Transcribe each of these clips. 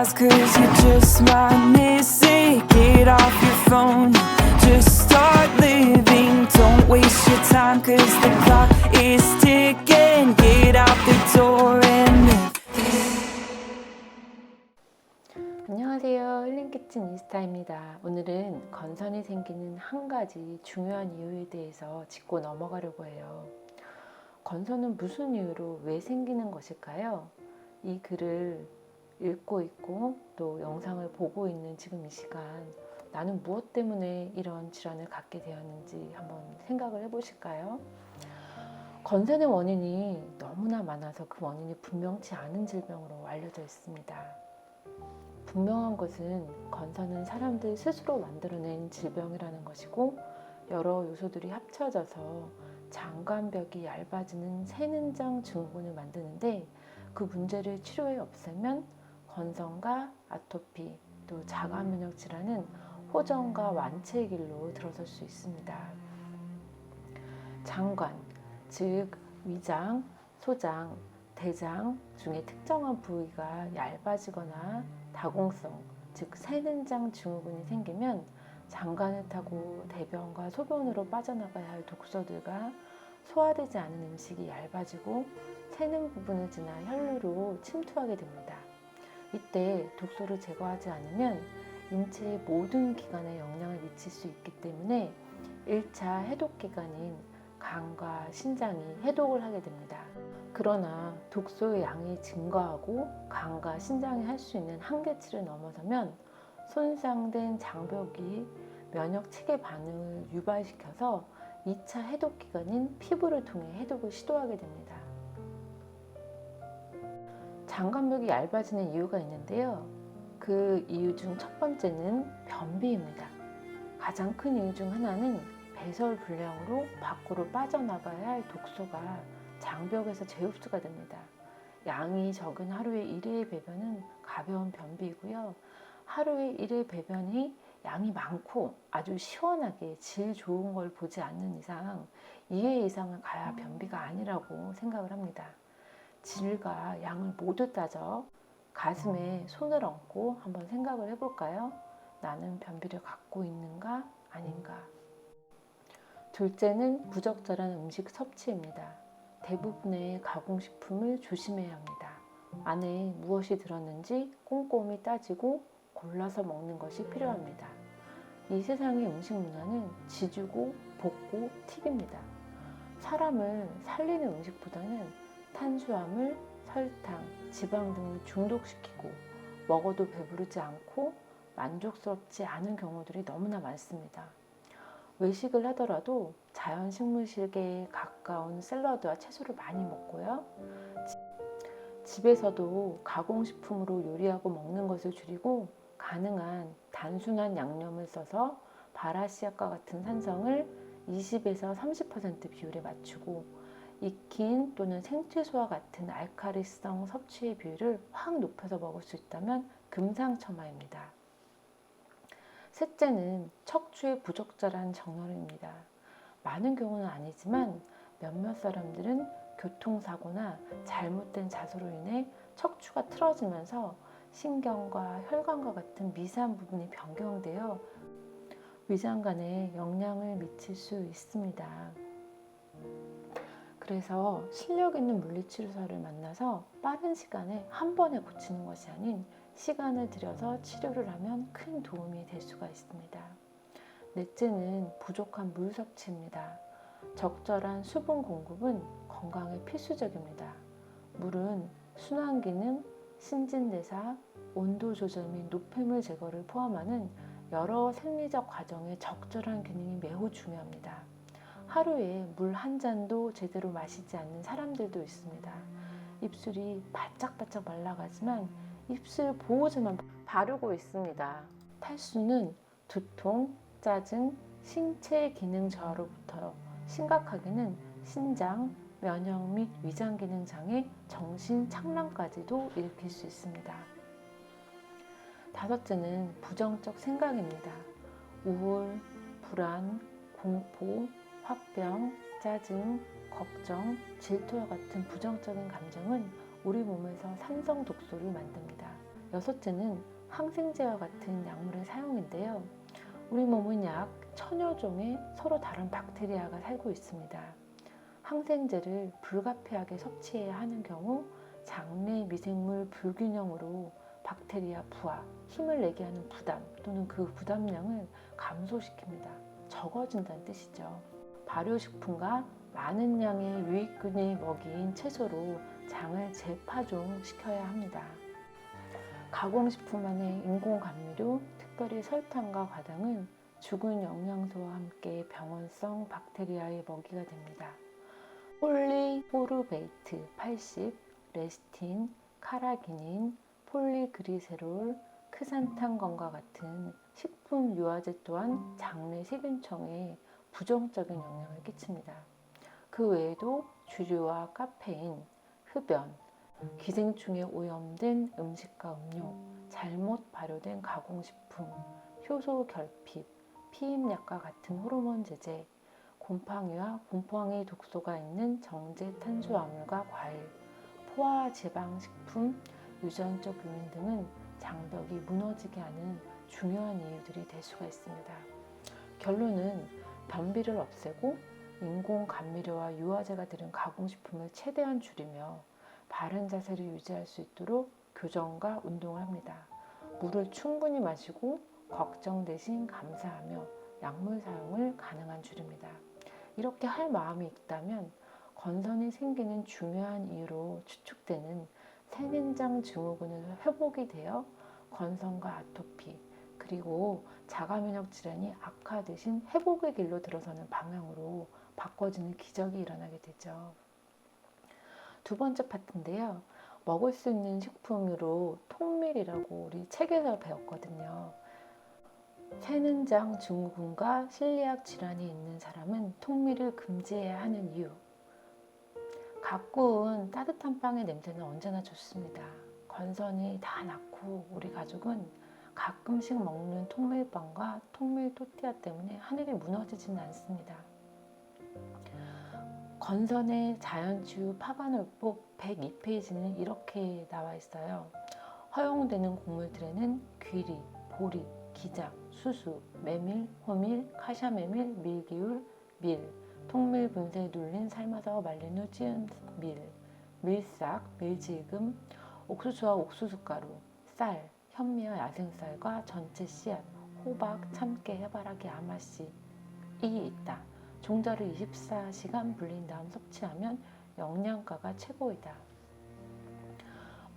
eyes, cause you just might miss it. Get off your phone, just start living. Don't waste your time, cause the clock is ticking. Get out the door and live. 안녕하세요. 힐링키친 이스타입니다. 오늘은 건선이 생기는 한 가지 중요한 이유에 대해서 짚고 넘어가려고 해요. 건선은 무슨 이유로 왜 생기는 것일까요? 이 글을 읽고 있고 또 영상을 보고 있는 지금 이 시간, 나는 무엇 때문에 이런 질환을 갖게 되었는지 한번 생각을 해보실까요? 건선의 원인이 너무나 많아서 그 원인이 분명치 않은 질병으로 알려져 있습니다. 분명한 것은 건선은 사람들 스스로 만들어낸 질병이라는 것이고, 여러 요소들이 합쳐져서 장관벽이 얇아지는 새는장 증후군을 만드는데, 그 문제를 치료해 없애면 건선과 아토피, 또 자가면역 질환은 호전과 완치의 길로 들어설 수 있습니다. 장관, 즉 위장, 소장, 대장 중에 특정한 부위가 얇아지거나 다공성, 즉 새는장 증후군이 생기면 장관을 타고 대변과 소변으로 빠져나가야 할 독소들과 소화되지 않은 음식이 얇아지고 새는 부분을 지나 혈류로 침투하게 됩니다. 이때 독소를 제거하지 않으면 인체의 모든 기관에 영향을 미칠 수 있기 때문에 1차 해독기관인 간과 신장이 해독을 하게 됩니다. 그러나 독소의 양이 증가하고 간과 신장이 할 수 있는 한계치를 넘어서면 손상된 장벽이 면역 체계 반응을 유발시켜서 2차 해독기관인 피부를 통해 해독을 시도하게 됩니다. 장관벽이 얇아지는 이유가 있는데요. 그 이유 중 첫 번째는 변비입니다. 가장 큰 이유 중 하나는 배설 불량으로 밖으로 빠져나가야 할 독소가 장벽에서 재흡수가 됩니다. 양이 적은 하루의 1회의 배변은 가벼운 변비이고요. 하루의 1회 배변이 양이 많고 아주 시원하게 질 좋은 걸 보지 않는 이상 2회 이상을 가야 변비가 아니라고 생각을 합니다. 질과 양을 모두 따져 가슴에 손을 얹고 한번 생각을 해볼까요? 나는 변비를 갖고 있는가 아닌가? 둘째는 부적절한 음식 섭취입니다. 대부분의 가공식품을 조심해야 합니다. 안에 무엇이 들었는지 꼼꼼히 따지고 골라서 먹는 것이 필요합니다. 이 세상의 음식 문화는 지주고 볶고 튀깁니다. 사람을 살리는 음식보다는 탄수화물, 설탕, 지방 등을 중독시키고 먹어도 배부르지 않고 만족스럽지 않은 경우들이 너무나 많습니다. 외식을 하더라도 자연 식물실계에 가까운 샐러드와 채소를 많이 먹고요. 집에서도 가공식품으로 요리하고 먹는 것을 줄이고 가능한 단순한 양념을 써서 바라씨앗과 같은 산성을 20에서 30% 비율에 맞추고 익힌 또는 생채소와 같은 알칼리성 섭취의 비율을 확 높여서 먹을 수 있다면 금상첨화입니다. 셋째는 척추의 부적절한 정렬입니다. 많은 경우는 아니지만 몇몇 사람들은 교통사고나 잘못된 자세로 인해 척추가 틀어지면서 신경과 혈관과 같은 미세한 부분이 변경되어 위장관에 영향을 미칠 수 있습니다. 그래서 실력 있는 물리치료사를 만나서 빠른 시간에 한 번에 고치는 것이 아닌 시간을 들여서 치료를 하면 큰 도움이 될 수가 있습니다. 넷째는 부족한 물 섭취입니다. 적절한 수분 공급은 건강에 필수적입니다. 물은 순환 기능, 신진대사, 온도 조절 및 노폐물 제거를 포함하는 여러 생리적 과정에 적절한 기능이 매우 중요합니다. 하루에 물 한 잔도 제대로 마시지 않는 사람들도 있습니다. 입술이 바짝바짝 말라가지만 입술 보호제만 바르고 있습니다. 탈수는 두통, 짜증, 신체 기능 저하로부터 심각하게는 신장, 면역 및 위장 기능 장애, 정신 착란까지도 일으킬 수 있습니다. 다섯째는 부정적 생각입니다. 우울, 불안, 공포, 화병, 짜증, 걱정, 질투와 같은 부정적인 감정은 우리 몸에서 산성 독소를 만듭니다. 6째는 항생제와 같은 약물의 사용인데요. 우리 몸은 약 1000여 종의 서로 다른 박테리아가 살고 있습니다. 항생제를 불가피하게 섭취해야 하는 경우 장내 미생물 불균형으로 박테리아 부화, 힘을 내게 하는 부담 또는 그 부담량을 감소시킵니다. 적어진다는 뜻이죠. 발효식품과 많은 양의 유익균이 먹인 채소로 장을 재파종시켜야 합니다. 가공식품 안의 인공감미료, 특별히 설탕과 과당은 죽은 영양소와 함께 병원성 박테리아의 먹이가 됩니다. 폴리포르베이트 80, 레시틴, 카라기닌, 폴리그리세롤, 크산탄건과 같은 식품 유화제 또한 장내 세균층에 부정적인 영향을 끼칩니다. 그 외에도 주류와 카페인, 흡연, 기생충에 오염된 음식과 음료, 잘못 발효된 가공식품, 효소 결핍, 피임약과 같은 호르몬 제제, 곰팡이와 곰팡이 독소가 있는 정제 탄수화물과 과일, 포화 지방식품, 유전적 요인 등은 장벽이 무너지게 하는 중요한 이유들이 될 수가 있습니다. 결론은 변비를 없애고 인공 감미료와 유화제가 들은 가공식품을 최대한 줄이며 바른 자세를 유지할 수 있도록 교정과 운동을 합니다. 물을 충분히 마시고 걱정 대신 감사하며 약물 사용을 가능한 줄입니다. 이렇게 할 마음이 있다면 건선이 생기는 중요한 이유로 추측되는 세린장 증후군을 회복이 되어 건선과 아토피 그리고 자가면역 질환이 악화되신 회복의 길로 들어서는 방향으로 바꿔지는 기적이 일어나게 되죠. 두 번째 파트인데요. 먹을 수 있는 식품으로 통밀이라고 우리 책에서 배웠거든요. 세는장 증후군과 실리악 질환이 있는 사람은 통밀을 금지해야 하는 이유. 가꾸운 따뜻한 빵의 냄새는 언제나 좋습니다. 건선이 다 낳고 우리 가족은 가끔씩 먹는 통밀빵과 통밀 또띠아 때문에 하늘이 무너지지는 않습니다. 건선의 자연치유 파가놀법 102페이지는 이렇게 나와 있어요. 허용되는 곡물들에는 귀리, 보리, 기장, 수수, 메밀, 호밀, 카샤메밀, 밀기울, 밀, 통밀 분쇄에 눌린 삶아서 말린 후 찌은 밀, 밀싹, 밀질금, 옥수수와 옥수수가루, 쌀, 현미와 야생쌀과 전체 씨앗, 호박, 참깨, 해바라기, 아마씨 이 있다. 종자를 24시간 불린 다음 섭취하면 영양가가 최고이다.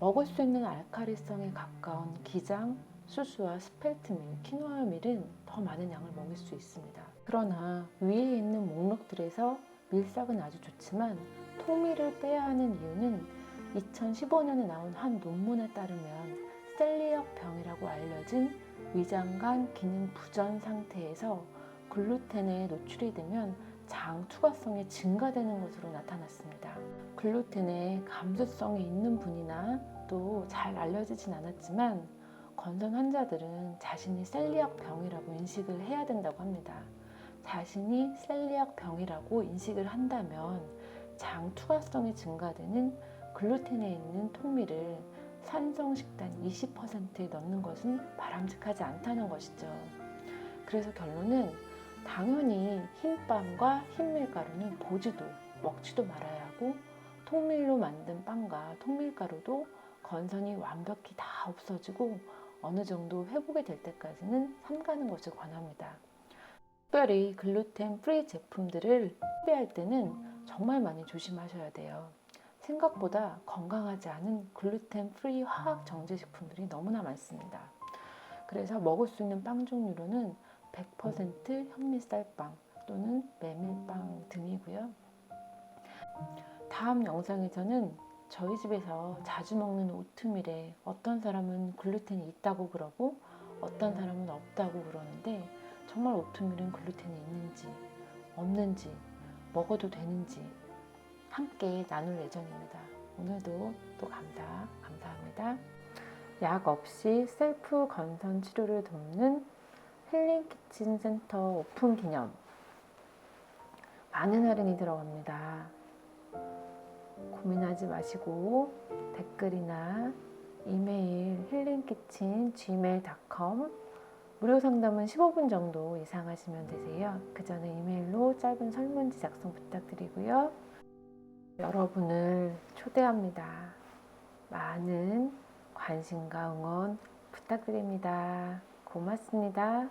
먹을 수 있는 알칼리성에 가까운 기장, 수수와 스펠트밀, 키노아밀은 더 많은 양을 먹일 수 있습니다. 그러나 위에 있는 목록들에서 밀싹은 아주 좋지만 통밀을 빼야 하는 이유는 2015년에 나온 한 논문에 따르면 셀리악 병이라고 알려진 위장관 기능 부전 상태에서 글루텐에 노출이 되면 장 투과성이 증가되는 것으로 나타났습니다. 글루텐에 감수성이 있는 분이나 또 잘 알려지진 않았지만 건선 환자들은 자신이 셀리악 병이라고 인식을 해야 된다고 합니다. 자신이 셀리악 병이라고 인식을 한다면 장 투과성이 증가되는 글루텐에 있는 통밀을 산성 식단 20%에 넣는 것은 바람직하지 않다는 것이죠. 그래서 결론은 당연히 흰빵과 흰밀가루는 보지도 먹지도 말아야 하고 통밀로 만든 빵과 통밀가루도 건선이 완벽히 다 없어지고 어느 정도 회복이 될 때까지는 삼가는 것을 권합니다. 특별히 글루텐 프리 제품들을 소비할 때는 정말 많이 조심하셔야 돼요. 생각보다 건강하지 않은 글루텐 프리 화학 정제 식품들이 너무나 많습니다. 그래서 먹을 수 있는 빵 종류로는 100% 현미쌀빵 또는 메밀빵 등이고요. 다음 영상에서는 저희 집에서 자주 먹는 오트밀에 어떤 사람은 글루텐이 있다고 그러고 어떤 사람은 없다고 그러는데 정말 오트밀은 글루텐이 있는지 없는지 먹어도 되는지 함께 나눌 예정입니다. 오늘도 또 감사합니다. 약 없이 셀프 건선 치료를 돕는 힐링키친 센터 오픈 기념 많은 할인이 들어갑니다. 고민하지 마시고 댓글이나 이메일 healingkitchen@gmail.com, 무료 상담은 15분 정도 예상하시면 되세요. 그 전에 이메일로 짧은 설문지 작성 부탁드리고요. 여러분을 초대합니다. 많은 관심과 응원 부탁드립니다. 고맙습니다.